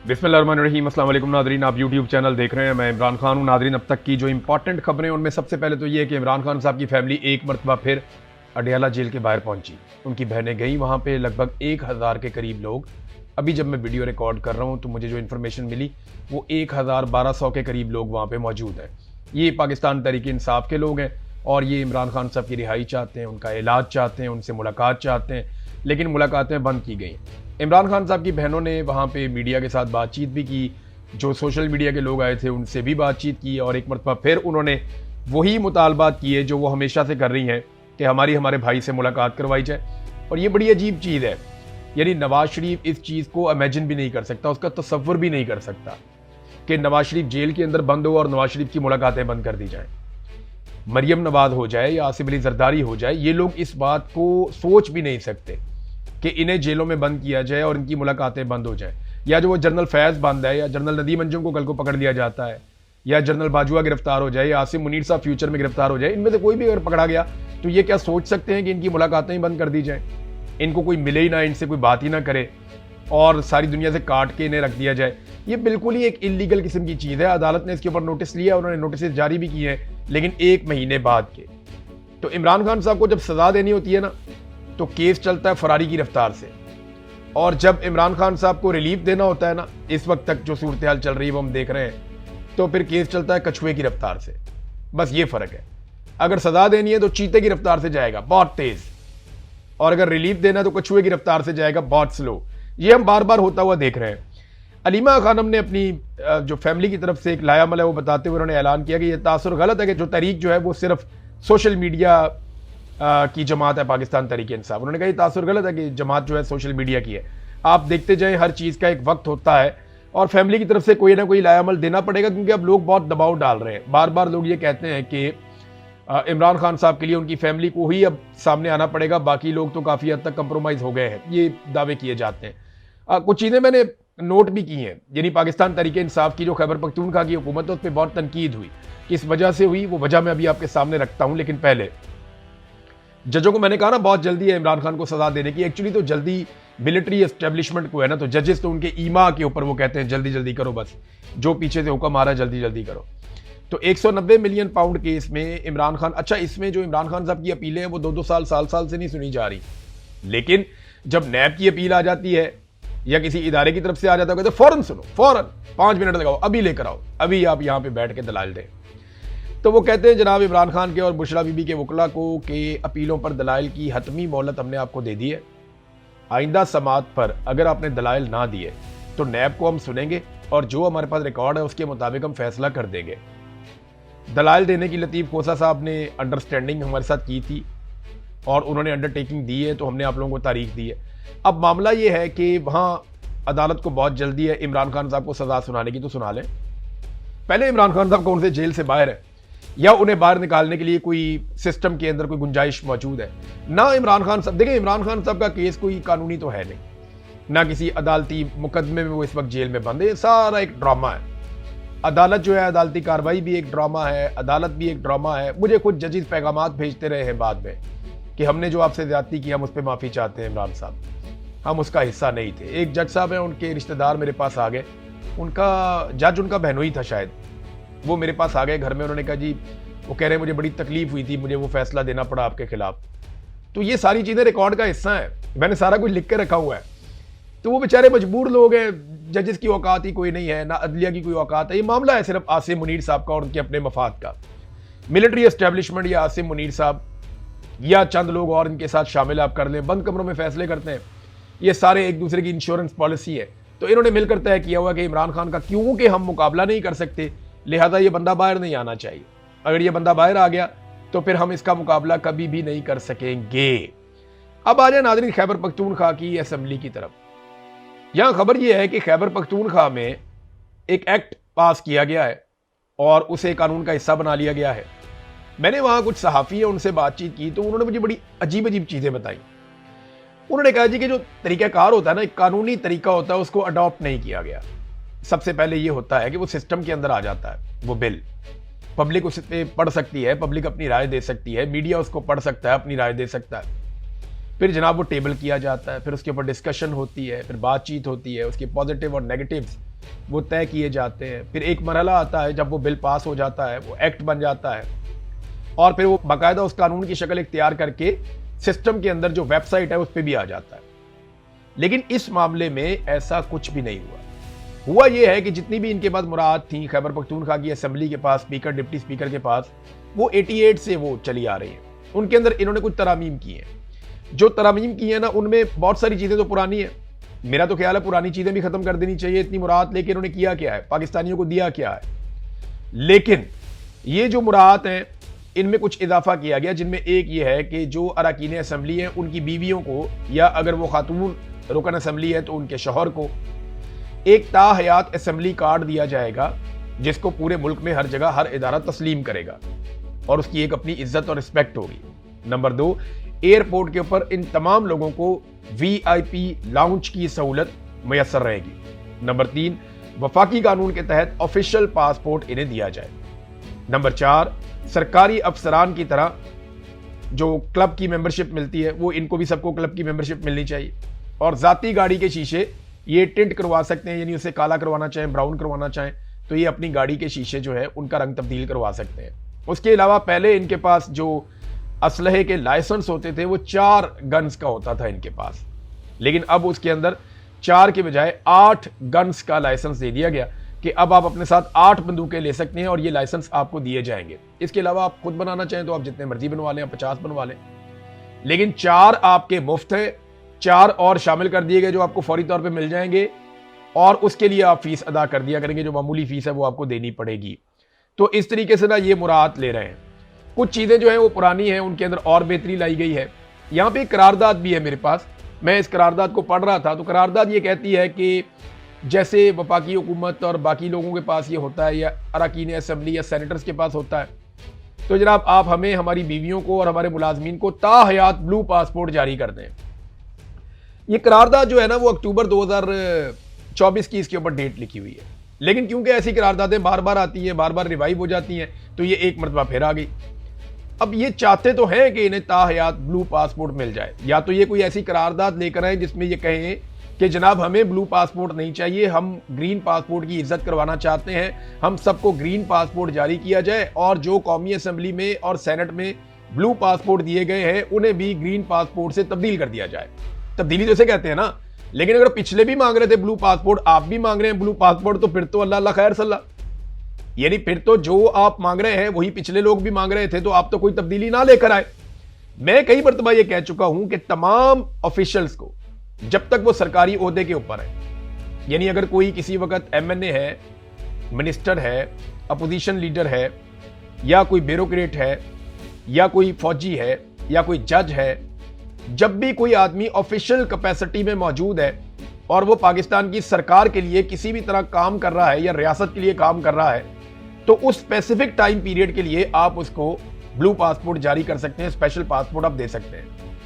बिस्मिल्लाहिर्रहमानिर्रहीम। अस्सलाम वालेकुम नादरीन, आप यूट्यूब चैनल देख रहे हैं। मैं इमरान खान हूँ। नादरीन, अब तक की जो इंपॉर्टेंट खबरें उनमें सबसे पहले तो ये है कि इमरान खान साहब की फैमिली एक मरतबा फिर अडयाला जेल के बाहर पहुंची। उनकी बहनें गई वहाँ पे। लगभग 1000 के करीब लोग, अभी जब मैं वीडियो रिकॉर्ड कर रहा हूँ तो मुझे जो इन्फॉर्मेशन मिली वो 1000-1200 के करीब लोग वहाँ पे मौजूद हैं। ये पाकिस्तान तहरीक इंसाफ के लोग हैं और ये इमरान खान साहब की रिहाई चाहते हैं, उनका इलाज चाहते हैं, उनसे मुलाकात चाहते हैं, लेकिन मुलाकातें बंद की गई। इमरान खान साहब की बहनों ने वहाँ पे मीडिया के साथ बातचीत भी की, जो सोशल मीडिया के लोग आए थे उनसे भी बातचीत की और एक मरतबा फिर उन्होंने वही मुतालबात किए जो वो हमेशा से कर रही हैं कि हमारे भाई से मुलाकात करवाई जाए। और ये बड़ी अजीब चीज़ है, यानी नवाज शरीफ इस चीज़ को इमेजिन भी नहीं कर सकता, उसका तसव्वुर भी नहीं कर सकता कि नवाज शरीफ जेल के अंदर बंद हो और नवाज शरीफ की मुलाकातें बंद कर दी जाएं। मरियम नवाज हो जाए या आसिफ अली जरदारी हो जाए, ये लोग इस बात को सोच भी नहीं सकते कि इन्हें जेलों में बंद किया जाए और इनकी मुलाकातें बंद हो जाए। या जो वो जनरल फैज़ बंद है, या जनरल नदीम अंजुम को कल को पकड़ लिया जाता है, या जनरल बाजुआ गिरफ्तार हो जाए, या आसिम मुनीर साहब फ्यूचर में गिरफ्तार हो जाए, इनमें से कोई भी अगर पकड़ा गया तो ये क्या सोच सकते हैं कि इनकी मुलाकातें ही बंद कर दी जाएं, इनको कोई मिले ही ना, इनसे कोई बात ही ना करे और सारी दुनिया से काट के इन्हें रख दिया जाए। ये बिल्कुल ही एक इलीगल किस्म की चीज़ है। अदालत ने इसके ऊपर नोटिस लिया, उन्होंने नोटिस जारी भी किए हैं, लेकिन 1 महीने बाद के। तो इमरान खान साहब को जब सज़ा देनी होती है ना, तो केस चलता है फरारी की रफ्तार से, और जब इमरान खान साहब को रिलीफ देना होता है ना, इस वक्त तक जो सूरत हाल चल रही है वो हम देख रहे हैं, तो फिर केस चलता है कछुए की रफ्तार से। बस ये फ़र्क है। अगर सज़ा देनी है तो चीते की रफ्तार से जाएगा, बहुत तेज़, और अगर रिलीफ देना है तो कछुए की रफ्तार से जाएगा, बहुत स्लो। ये हम बार बार होता हुआ देख रहे हैं। अलीमा खानम ने अपनी जो फैमिली की तरफ से एक लायामल है वो बताते हुए उन्होंने ऐलान किया कि यह तासुर गलत है कि जो तहरीक जो है वो सिर्फ सोशल मीडिया की जमात है, पाकिस्तान तहरीक इंसाफ। उन्होंने कहा ये तासुर गलत है कि जमात जो है सोशल मीडिया की है। आप देखते जाएं, हर चीज़ का एक वक्त होता है और फैमिली की तरफ से कोई ना कोई लायामल देना पड़ेगा, क्योंकि अब लोग बहुत दबाव डाल रहे हैं। बार बार लोग ये कहते हैं कि इमरान खान साहब के लिए उनकी फैमिली को ही अब सामने आना पड़ेगा, बाकी लोग तो काफ़ी हद तक कंप्रोमाइज़ हो गए हैं, ये दावे किए जाते हैं। कुछ चीज़ें मैंने नोट भी की हैं, यानी पाकिस्तान तहरीक इंसाफ की जो खैबर पख्तूनख्वा की हुकूमत है उस पर बहुत तनकीद हुई, किस वजह से हुई वो वजह मैं अभी आपके सामने रखता हूँ। लेकिन पहले जजों को मैंने कहा ना बहुत जल्दी है इमरान खान को सजा देने की। एक्चुअली तो जल्दी मिलिट्री एस्टेब्लिशमेंट को है ना, तो जजेस तो उनके ईमा के ऊपर वो कहते हैं जल्दी जल्दी करो, बस जो पीछे से हुक्म आ रहा है जल्दी जल्दी करो। तो 190 मिलियन पाउंड केस में इमरान खान, अच्छा इसमें जो इमरान खान साहब की अपीलें हैं वो 2-2 साल से नहीं सुनी जा रही, लेकिन जब नैब की अपील आ जाती है या किसी इदारे की तरफ से आ जाता है तो फौरन सुनो, फौरन 5 मिनट लगाओ, अभी लेकर आओ, अभी आप यहाँ पे बैठ के दलाल दें। तो वो कहते हैं जनाब इमरान खान के और बुशरा बीबी के वकला को कि अपीलों पर दलाइल की हतमी मोहलत हमने आपको दे दी है। आइंदा समात पर अगर आपने दलाइल ना दिए तो नैब को हम सुनेंगे और जो हमारे पास रिकॉर्ड है उसके मुताबिक हम फैसला कर देंगे। दलाइल देने की लतीफ़ खोसा साहब ने अंडरस्टैंडिंग हमारे साथ की थी और उन्होंने अंडरटेकिंग दी है, तो हमने आप लोगों को तारीख दी है। अब मामला ये है कि वहाँ अदालत को बहुत जल्दी है इमरान खान साहब को सज़ा सुनाने की, तो सुना लें। पहले इमरान खान साहब कौन से जेल से बाहर है या उन्हें बाहर निकालने के लिए कोई सिस्टम के अंदर कोई गुंजाइश मौजूद है ना। इमरान खान साहब देखें, इमरान खान साहब का केस कोई कानूनी तो है नहीं, ना किसी अदालती मुकदमे में वो इस वक्त जेल में बंद है। ये सारा एक ड्रामा है। अदालत जो है, अदालती कार्रवाई भी एक ड्रामा है, अदालत भी एक ड्रामा है। मुझे खुद जजेस पैगामात भेजते रहे हैं बाद में कि हमने जो आपसे ज्यादती की हम उस पर माफ़ी चाहते हैं इमरान साहब, हम उसका हिस्सा नहीं थे। एक जज साहब हैं, उनके रिश्तेदार मेरे पास आ गए, उनका जज उनका बहनोई था शायद, वो मेरे पास आ गए घर में। उन्होंने कहा जी, वो कह रहे हैं मुझे बड़ी तकलीफ हुई थी, मुझे वो फैसला देना पड़ा आपके खिलाफ। तो ये सारी चीज़ें रिकॉर्ड का हिस्सा है, मैंने सारा कुछ लिख के रखा हुआ है। तो वो बेचारे मजबूर लोग हैं, जजेस की औकात ही कोई नहीं है, ना अदलिया की कोई औकात है। ये मामला है सिर्फ आसिम मुनीर साहब का और उनके अपने मफाद का। मिलिट्री एस्टेब्लिशमेंट या आसिम मुनीर साहब या चंद लोग और इनके साथ शामिल आप कर लें, बंद कमरों में फैसले करते हैं। ये सारे एक दूसरे की इंश्योरेंस पॉलिसी है। तो इन्होंने मिलकर तय किया हुआ कि इमरान खान का क्योंकि हम मुकाबला नहीं कर सकते, लिहाजा ये बंदा बाहर नहीं आना चाहिए। अगर ये बंदा बाहर आ गया तो फिर हम इसका मुकाबला कभी भी नहीं कर सकेंगे। अब आ जाए नाज़रीन खैबर पख्तूनख्वा की असेंबली की तरफ। यहां खबर यह है कि खैबर पख्तूनख्वा में एक एक्ट पास किया गया है और उसे कानून का हिस्सा बना लिया गया है। मैंने वहां कुछ सहाफ़ी है उनसे बातचीत की, तो उन्होंने मुझे बड़ी अजीब अजीब चीजें बताई। उन्होंने कहा जी कि जो तरीक़ाकार होता है ना, एक कानूनी तरीका होता है, उसको अडॉप्ट नहीं किया गया। सबसे पहले ये होता है कि वो सिस्टम के अंदर आ जाता है, वो बिल पब्लिक उस पर पढ़ सकती है, पब्लिक अपनी राय दे सकती है, मीडिया उसको पढ़ सकता है, अपनी राय दे सकता है। फिर जनाब वो टेबल किया जाता है, फिर उसके ऊपर डिस्कशन होती है, फिर बातचीत होती है, उसके पॉजिटिव और नेगेटिव्स وہ طے کیے جاتے ہیں، پھر ایک مرحلہ آتا ہے جب وہ بل پاس ہو جاتا ہے، وہ ایکٹ بن جاتا ہے، اور پھر وہ باقاعدہ اس قانون کی شکل اختیار کر کے سسٹم کے اندر جو ویب سائٹ ہے اس پہ بھی آ جاتا ہے۔ لیکن اس معاملے میں ایسا کچھ بھی نہیں ہوا یہ ہے کہ جتنی بھی ان کے پاس مراعات تھیں خیبر پختونخوا کی اسمبلی کے پاس، اسپیکر ڈپٹی اسپیکر کے پاس، وہ 88 سے وہ چلی آ رہی ہیں۔ ان کے اندر انہوں نے کچھ ترامیم کی ہیں، جو ترامیم کی ہیں نا ان میں بہت ساری چیزیں تو پرانی ہیں۔ میرا تو خیال ہے پرانی چیزیں بھی ختم کر دینی چاہیے، اتنی مراعات لے کے انہوں نے کیا کیا ہے، پاکستانیوں کو دیا کیا ہے۔ لیکن یہ جو مراعات ہیں ان میں کچھ اضافہ کیا گیا، جن میں ایک یہ ہے کہ جو اراکین اسمبلی ہیں ان کی بیویوں کو، یا اگر وہ خاتون رکن اسمبلی ہے تو ان کے شوہر کو، ایک تا حیات اسمبلی کارڈ دیا جائے گا جس کو پورے ملک میں ہر جگہ ہر ادارہ تسلیم کرے گا، اور اس کی ایک اپنی عزت اور رسپیکٹ ہوگی۔ نمبر 2، ایئرپورٹ کے اوپر ان تمام لوگوں کو VIP لاؤنج کی سہولت میسر رہے گی۔ نمبر 3، وفاقی قانون کے تحت آفیشل پاسپورٹ انہیں دیا جائے۔ نمبر 4، سرکاری افسران کی طرح جو کلب کی ممبرشپ ملتی ہے وہ ان کو بھی سب کو کلب کی ممبرشپ ملنی چاہیے، اور ذاتی گاڑی کے شیشے یہ ٹنٹ کروا سکتے ہیں، یعنی اسے کالا کروانا چاہیں، براؤن کروانا چاہیں تو یہ اپنی گاڑی کے شیشے جو ہے ان کا رنگ تبدیل کروا سکتے ہیں۔ اس کے علاوہ پہلے ان کے پاس جو اسلحے کے لائسنس ہوتے تھے وہ 4 گنز کا ہوتا تھا ان کے پاس، لیکن اب اس کے اندر 4 کے بجائے 8 گنز کا لائسنس دے دیا گیا کہ اب آپ اپنے ساتھ 8 بندوقیں لے سکتے ہیں اور یہ لائسنس آپ کو دیے جائیں گے۔ اس کے علاوہ آپ خود بنانا چاہیں تو آپ جتنے مرضی بنوا لیں، آپ 50 بنوا لیں، لیکن 4 آپ کے مفت ہیں، 4 اور شامل کر دیے گئے جو آپ کو فوری طور پہ مل جائیں گے، اور اس کے لیے آپ فیس ادا کر دیا کریں گے، جو معمولی فیس ہے وہ آپ کو دینی پڑے گی۔ تو اس طریقے سے نا یہ مراعات لے رہے ہیں۔ کچھ چیزیں جو ہیں وہ پرانی ہیں، ان کے اندر اور بہتری لائی گئی ہے۔ یہاں پہ ایک قرارداد بھی ہے میرے پاس، میں اس قرارداد کو پڑھ رہا تھا، تو قرارداد یہ کہتی ہے کہ جیسے وفاقی حکومت اور باقی لوگوں کے پاس یہ ہوتا ہے، یا اراکین اسمبلی یا سینیٹرز کے پاس ہوتا ہے، تو جناب آپ ہمیں ہماری بیویوں کو اور ہمارے ملازمین کو تا حیات بلو پاسپورٹ جاری کر دیں۔ یہ قرارداد جو ہے نا وہ اکتوبر 2024 کی اس کے اوپر ڈیٹ لکھی ہوئی ہے، لیکن کیونکہ ایسی قراردادیں بار بار آتی ہیں، بار بار ریوائیو ہو جاتی ہیں، تو یہ ایک مرتبہ پھر آ گئی۔ اب یہ چاہتے تو ہیں کہ انہیں تا حیات بلو پاسپورٹ مل جائے، یا تو یہ کوئی ایسی قرارداد لے کر آئیں جس میں یہ کہیں کہ جناب ہمیں بلو پاسپورٹ نہیں چاہیے، ہم گرین پاسپورٹ کی عزت کروانا چاہتے ہیں، ہم سب کو گرین پاسپورٹ جاری کیا جائے، اور جو قومی اسمبلی میں اور سینٹ میں بلو پاسپورٹ دیے گئے ہیں انہیں بھی گرین پاسپورٹ سے تبدیل کر دیا جائے۔ تبدیلی تو اسے کہتے ہیں نا، لیکن اگر پچھلے بھی مانگ رہے تھے بلو پاسپورٹ، آپ بھی مانگ رہے ہیں بلو پاسپورٹ، تو پھر تو اللہ اللہ خیر صلی اللہ، یعنی پھر تو جو آپ مانگ رہے ہیں وہی پچھلے لوگ بھی مانگ رہے تھے، تو آپ تو کوئی تبدیلی نہ لے کر آئے۔ میں کئی مرتبہ یہ کہہ چکا ہوں کہ تمام آفیشلز کو جب تک وہ سرکاری عہدے کے اوپر ہے، یعنی اگر کوئی کسی وقت MNA ہے، منسٹر ہے، اپوزیشن لیڈر ہے، یا کوئی بیوروکریٹ ہے، یا کوئی فوجی ہے، یا کوئی جج ہے، جب بھی کوئی آدمی آفیشل کیپیسٹی میں موجود ہے اور وہ پاکستان کی سرکار کے لیے کسی بھی طرح کام کر رہا ہے یا ریاست کے لیے کام کر رہا ہے، تو اس اسپیسیفک ٹائم پیریڈ کے لیے آپ اس کو بلو پاسپورٹ جاری کر سکتے ہیں، اسپیشل پاسپورٹ آپ دے سکتے ہیں۔